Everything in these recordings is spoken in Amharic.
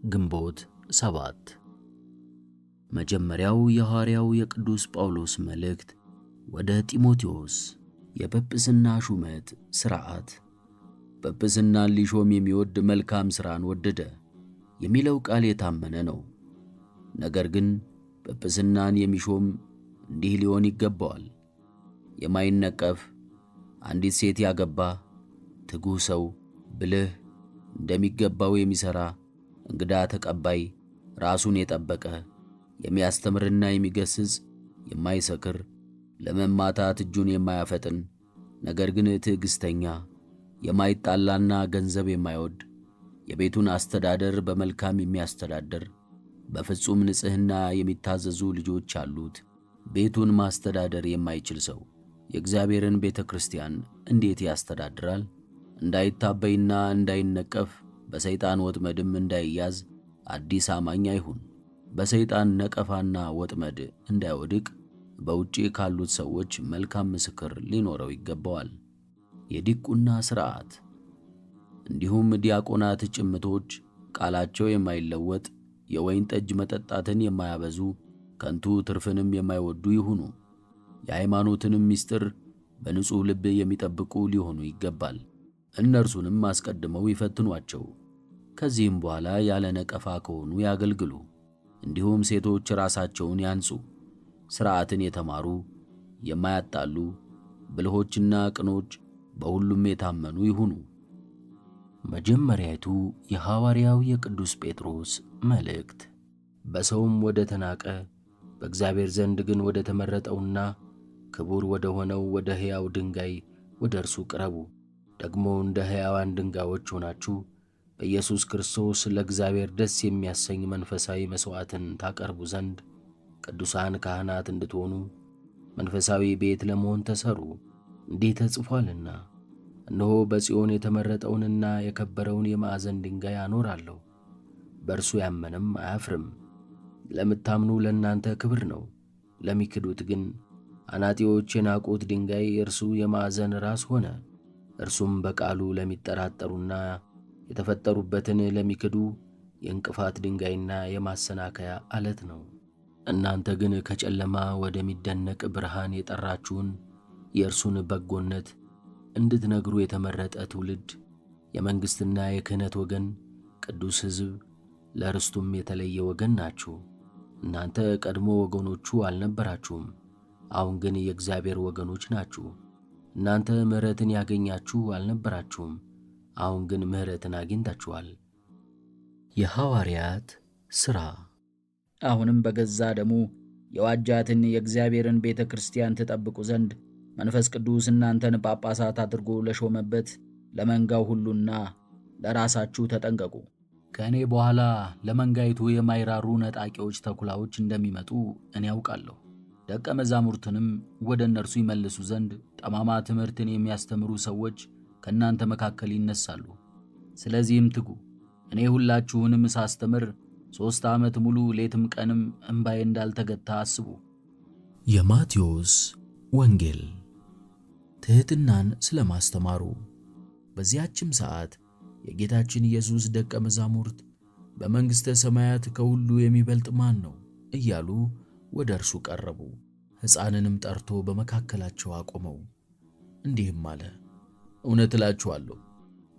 ግንቦት 7 መጀመሪያው የሐዋርያው የቅዱስ ጳውሎስ መልእክት ወደ ጢሞቴዎስ። የጵጵስና ሹመት ሥርዓት። ጵጵስናን ሊሾም የሚወድ መልካም ሥራን ወደደ የሚለው ቃል የታመነ ነው። ነገር ግን ጵጵስናን የሚሾም እንዲህ ሊሆን ይገባዋል። የማይነቀፍ፣ አንዲት ሴት ያገባ፣ ትጉህ ሰው፣ ብልህ፣ እንደሚገባው የሚሠራ፣ እንግዳ ተቀባይ፣ ራሱን የጠበቀ፣ የሚያስተምርና የሚገስጽ፣ የማይሰክር፣ ለመማታት እጁን የማያፈጥን፣ ነገር ግን ትዕግሥተኛ፣ የማይጣላና ገንዘብ የማይወድ፣ የቤቱን አስተዳደር በመልካም የሚያስተዳድር፣ በፍጹም ንጽሕና የሚታዘዙ ልጆች አሉት። ቤቱን ማስተዳደር የማይችል ሰው የእግዚአብሔርን ቤተ ክርስቲያን እንዴት ያስተዳድራል? እንዳይታበይና እንዳይነቀፍ በሰይጣን ወጥመድም እንዳይያዝ አዲስ አማኝ አይሁን። በሰይጣን ነቀፋና ወጥመድ እንዳይወድቅ በውጪ ካሉት ሰዎች መልካም ምስክር ሊኖረው ይገባዋል። የዲቁና ሥርዓት። እንዲሁም ዲያቆናት ጭምቶች፣ ቃላቸው የማይለወጥ፣ የወይን ጠጅ መጠጣትን የማያበዙ፣ ከንቱ ትርፍንም የማይወዱ ይሁኑ። የሃይማኖትንም ምስጢር በንጹሕ ልብ የሚጠብቁ ሊሆኑ ይገባል። እነርሱንም አስቀድመው ይፈትኗቸው። ከዚህም በኋላ ያለ ነቀፋ ከሆኑ ያገልግሉ። እንዲሁም ሴቶች ራሳቸውን ያንጹ፣ ሥርዓትን የተማሩ፣ የማያጣሉ፣ ብልሆችና ቅኖች፣ በሁሉም የታመኑ ይሁኑ። መጀመሪያይቱ የሐዋርያው የቅዱስ ጴጥሮስ መልእክት። በሰውም ወደ ተናቀ በእግዚአብሔር ዘንድ ግን ወደ ተመረጠውና ክቡር ወደ ሆነው ወደ ሕያው ድንጋይ ወደ እርሱ ቅረቡ። ደግሞ እንደ ሕያዋን ድንጋዮች ሆናችሁ በኢየሱስ ክርስቶስ ለእግዚአብሔር ደስ የሚያሰኝ መንፈሳዊ መሥዋዕትን ታቀርቡ ዘንድ ቅዱሳን ካህናት እንድትሆኑ መንፈሳዊ ቤት ለመሆን ተሠሩ። እንዲህ ተጽፏልና፣ እነሆ በጽዮን የተመረጠውንና የከበረውን የማዕዘን ድንጋይ አኖራለሁ፣ በእርሱ ያመነም አያፍርም። ለምታምኑ ለእናንተ ክብር ነው፣ ለሚክዱት ግን አናጢዎች የናቁት ድንጋይ እርሱ የማዕዘን ራስ ሆነ። እርሱም በቃሉ ለሚጠራጠሩና የተፈጠሩበትን ለሚክዱ የእንቅፋት ድንጋይና የማሰናከያ ዓለት ነው። እናንተ ግን ከጨለማ ወደሚደነቅ ብርሃን የጠራችሁን የእርሱን በጎነት እንድትነግሩ የተመረጠ ትውልድ፣ የመንግሥትና የክህነት ወገን፣ ቅዱስ ሕዝብ፣ ለርስቱም የተለየ ወገን ናችሁ። እናንተ ቀድሞ ወገኖቹ አልነበራችሁም፣ አሁን ግን የእግዚአብሔር ወገኖች ናችሁ። እናንተ ምሕረትን ያገኛችሁ አልነበራችሁም፣ አሁን ግን ምሕረትን አግኝታችኋል። የሐዋርያት ሥራ። አሁንም በገዛ ደሙ የዋጃትን የእግዚአብሔርን ቤተ ክርስቲያን ትጠብቁ ዘንድ መንፈስ ቅዱስ እናንተን ጳጳሳት አድርጎ ለሾመበት ለመንጋው ሁሉና ለራሳችሁ ተጠንቀቁ። ከእኔ በኋላ ለመንጋይቱ የማይራሩ ነጣቂዎች ተኩላዎች እንደሚመጡ እኔ ያውቃለሁ። ደቀ መዛሙርትንም ወደ እነርሱ ይመልሱ ዘንድ ጠማማ ትምህርትን የሚያስተምሩ ሰዎች ከእናንተ መካከል ይነሳሉ። ስለዚህም ትጉ። እኔ ሁላችሁንም ሳስተምር 3 ዓመት ሙሉ ሌትም ቀንም እምባዬ እንዳልተገታ አስቡ። የማቴዎስ ወንጌል። ትሕትናን ስለ ማስተማሩ። በዚያችም ሰዓት የጌታችን ኢየሱስ ደቀ መዛሙርት በመንግሥተ ሰማያት ከሁሉ የሚበልጥ ማን ነው እያሉ ወደ እርሱ ቀረቡ። ሕፃንንም ጠርቶ በመካከላቸው አቆመው፣ እንዲህም አለ፣ እውነት እላችኋለሁ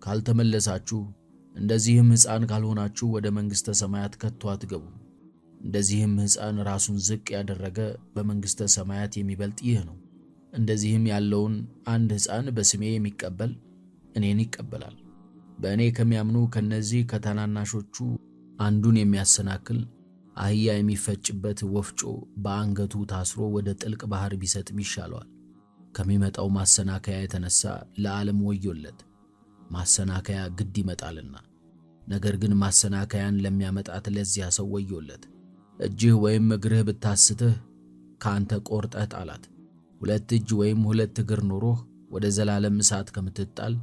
ካልተመለሳችሁ እንደዚህም ሕፃን ካልሆናችሁ ወደ መንግሥተ ሰማያት ከቶ አትገቡም። እንደዚህም ሕፃን ራሱን ዝቅ ያደረገ በመንግሥተ ሰማያት የሚበልጥ ይህ ነው። እንደዚህም ያለውን አንድ ሕፃን በስሜ የሚቀበል እኔን ይቀበላል። በእኔ ከሚያምኑ ከነዚህ ከታናናሾቹ አንዱን የሚያሰናክል አህያ የሚፈጭበት ወፍጮ በአንገቱ ታስሮ ወደ ጥልቅ ባሕር ቢሰጥም ይሻለዋል። ከሚመጣው ማሰናከያ የተነሣ ለዓለም ወዮለት። ማሰናከያ ግድ ይመጣልና፣ ነገር ግን ማሰናከያን ለሚያመጣት ለዚያ ሰው ወዮለት። እጅህ ወይም እግርህ ብታስትህ ከአንተ ቆርጠህ ጣላት። 2 እጅ ወይም 2 እግር ኖሮህ ወደ ዘላለም እሳት ከምትጣል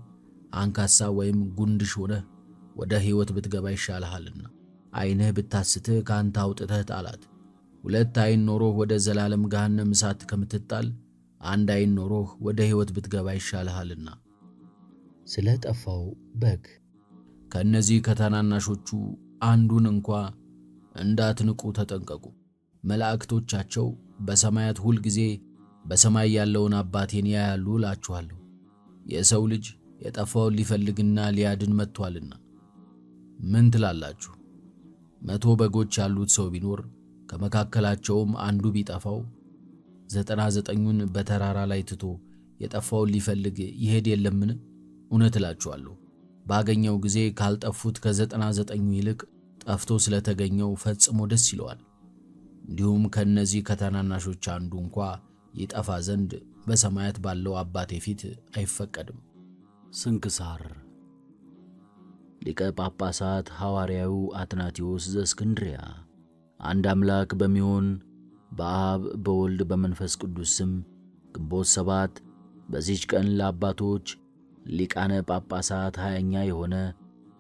አንካሳ ወይም ጉንድሽ ሆነህ ወደ ሕይወት ብትገባ ይሻልሃልና። ዓይንህ ብታስትህ ከአንተ አውጥተህ ጣላት። 2 ዓይን ኖሮህ ወደ ዘላለም ገሃነም እሳት ከምትጣል 1 ዓይን ኖሮህ ወደ ሕይወት ብትገባ ይሻልሃልና። ስለ ጠፋው በግ። ከእነዚህ ከታናናሾቹ አንዱን እንኳ እንዳትንቁ ተጠንቀቁ። መላእክቶቻቸው በሰማያት ሁል ጊዜ በሰማይ ያለውን አባቴን ያያሉ እላችኋለሁ። የሰው ልጅ የጠፋውን ሊፈልግና ሊያድን መጥቷልና። ምን ትላላችሁ? 100 በጎች ያሉት ሰው ቢኖር ከመካከላቸውም አንዱ ቢጠፋው 99ኙን በተራራ ላይ ትቶ የጠፋውን ሊፈልግ ይሄድ የለምን? እውነት እላችኋለሁ ባገኘው ጊዜ ካልጠፉት ከ99ኙ ይልቅ ጠፍቶ ስለተገኘው ፈጽሞ ደስ ይለዋል። እንዲሁም ከእነዚህ ከታናናሾች አንዱ እንኳ ይጠፋ ዘንድ በሰማያት ባለው አባቴ ፊት አይፈቀድም። ስንክሳር ሊቀ ጳጳሳት ሐዋርያው አትናቴዎስ ዘእስክንድርያ። አንድ አምላክ በሚሆን በአብ በወልድ በመንፈስ ቅዱስ ስም ግንቦት 7 በዚች ቀን ለአባቶች ሊቃነ ጳጳሳት 20ኛ የሆነ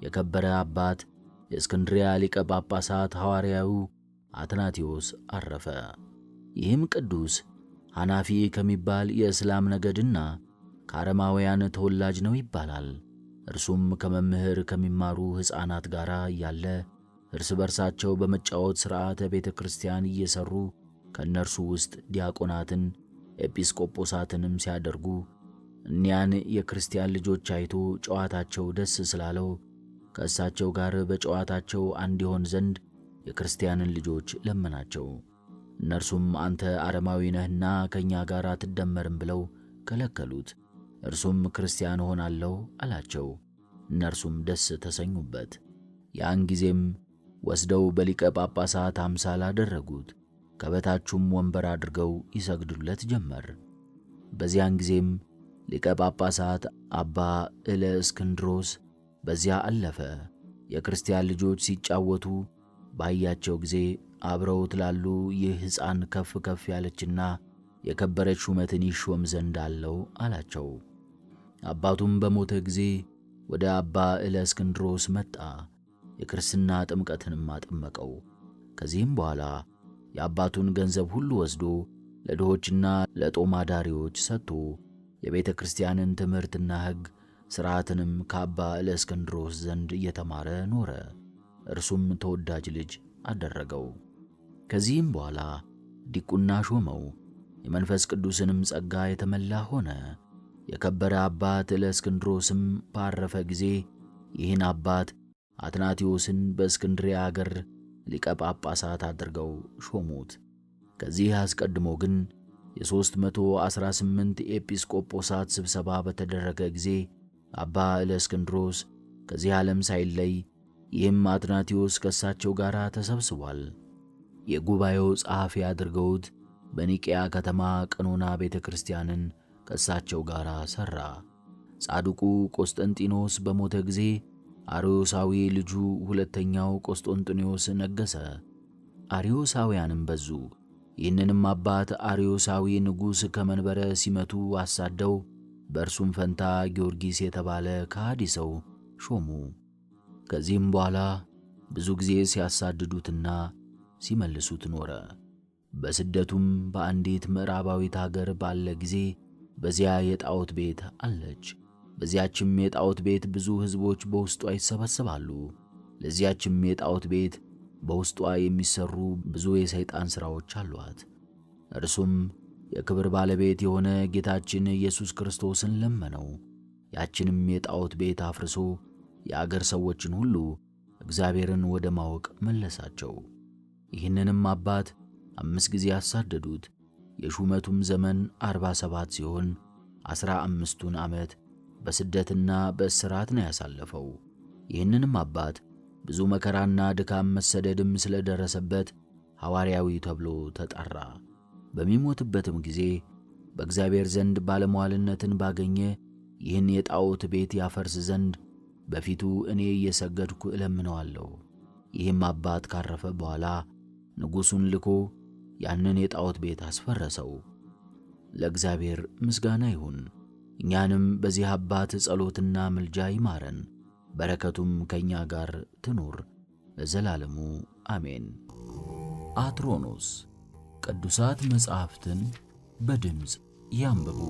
የከበረ አባት የእስክንድርያ ሊቀ ጳጳሳት ሐዋርያው አትናቴዎስ አረፈ። ይህም ቅዱስ ሐናፊ ከሚባል የእስላም ነገድና ከአረማውያን ተወላጅ ነው ይባላል። እርሱም ከመምህር ከሚማሩ ሕፃናት ጋር እያለ እርስ በርሳቸው በመጫወት ሥርዓተ ቤተ ክርስቲያን እየሠሩ ከእነርሱ ውስጥ ዲያቆናትን ኤጲስቆጶሳትንም ሲያደርጉ እኒያን የክርስቲያን ልጆች አይቶ ጨዋታቸው ደስ ስላለው ከእሳቸው ጋር በጨዋታቸው አንድ ይሆን ዘንድ የክርስቲያንን ልጆች ለመናቸው። እነርሱም አንተ አረማዊ ነህና ከእኛ ጋር አትደመርም ብለው ከለከሉት። እርሱም ክርስቲያን ሆናለሁ አላቸው። እነርሱም ደስ ተሰኙበት። ያን ጊዜም ወስደው በሊቀ ጳጳሳት አምሳል አደረጉት። ከበታቹም ወንበር አድርገው ይሰግዱለት ጀመር። በዚያን ጊዜም ሊቀ ጳጳሳት አባ እለእስክንድሮስ በዚያ አለፈ። የክርስቲያን ልጆች ሲጫወቱ ባያቸው ጊዜ አብረውት ላሉ ይህ ሕፃን ከፍ ከፍ ያለችና የከበረች ሹመትን ይሾም ዘንድ አለው አላቸው። አባቱም በሞተ ጊዜ ወደ አባ እለእስክንድሮስ መጣ። የክርስትና ጥምቀትንም አጠመቀው። ከዚህም በኋላ የአባቱን ገንዘብ ሁሉ ወስዶ ለድሆችና ለጦም አዳሪዎች ሰጥቶ የቤተ ክርስቲያንን ትምህርትና ሕግ ሥርዓትንም ከአባ እለእስክንድሮስ ዘንድ እየተማረ ኖረ። እርሱም ተወዳጅ ልጅ አደረገው። ከዚህም በኋላ ዲቁና ሾመው። የመንፈስ ቅዱስንም ጸጋ የተመላ ሆነ። የከበረ አባት እለእስክንድሮስም ባረፈ ጊዜ ይህን አባት አትናቴዎስን በእስክንድርያ አገር ሊቀ ጳጳሳት አድርገው ሾሙት። ከዚህ አስቀድሞ ግን የ318 ኤጲስቆጶሳት ስብሰባ በተደረገ ጊዜ አባ እለእስክንድሮስ ከዚህ ዓለም ሳይለይ ይህም አትናቴዎስ ከእሳቸው ጋር ተሰብስቧል። የጉባኤው ጸሐፊ አድርገውት በኒቅያ ከተማ ቀኖና ቤተ ክርስቲያንን ከእሳቸው ጋር ሠራ። ጻድቁ ቆስጠንጢኖስ በሞተ ጊዜ አርዮሳዊ ልጁ ሁለተኛው ቆስጠንጢኖስ ነገሠ። አርዮሳውያንም በዙ። ይህንንም አባት አርዮሳዊ ንጉሥ ከመንበረ ሲመቱ አሳደው በእርሱም ፈንታ ጊዮርጊስ የተባለ ከሃዲ ሰው ሾሙ። ከዚህም በኋላ ብዙ ጊዜ ሲያሳድዱትና ሲመልሱት ኖረ። በስደቱም በአንዲት ምዕራባዊት አገር ባለ ጊዜ በዚያ የጣዖት ቤት አለች። በዚያችም የጣዖት ቤት ብዙ ሕዝቦች በውስጧ ይሰበሰባሉ። ለዚያችም የጣዖት ቤት በውስጧ የሚሰሩ ብዙ የሰይጣን ሥራዎች አሏት። እርሱም የክብር ባለቤት የሆነ ጌታችን ኢየሱስ ክርስቶስን ለመነው። ያችንም የጣዖት ቤት አፍርሶ የአገር ሰዎችን ሁሉ እግዚአብሔርን ወደ ማወቅ መለሳቸው። ይህንንም አባት 5 ጊዜ አሳደዱት። የሹመቱም ዘመን 47 ሲሆን 15ቱን ዓመት በስደትና በእስራት ነው ያሳለፈው። ይህንንም አባት ብዙ መከራና ድካም መሰደድም ስለደረሰበት ሐዋርያዊ ተብሎ ተጠራ። በሚሞትበትም ጊዜ በእግዚአብሔር ዘንድ ባለሟልነትን ባገኘ ይህን የጣዖት ቤት ያፈርስ ዘንድ በፊቱ እኔ እየሰገድኩ እለምነዋለሁ። ይህም አባት ካረፈ በኋላ ንጉሡን ልኮ ያንን የጣዖት ቤት አስፈረሰው። ለእግዚአብሔር ምስጋና ይሁን። እኛንም በዚህ አባት ጸሎትና ምልጃ ይማረን፣ በረከቱም ከእኛ ጋር ትኑር ለዘላለሙ አሜን። አትሮኖስ ቅዱሳት መጻሕፍትን በድምፅ ያንብቡ።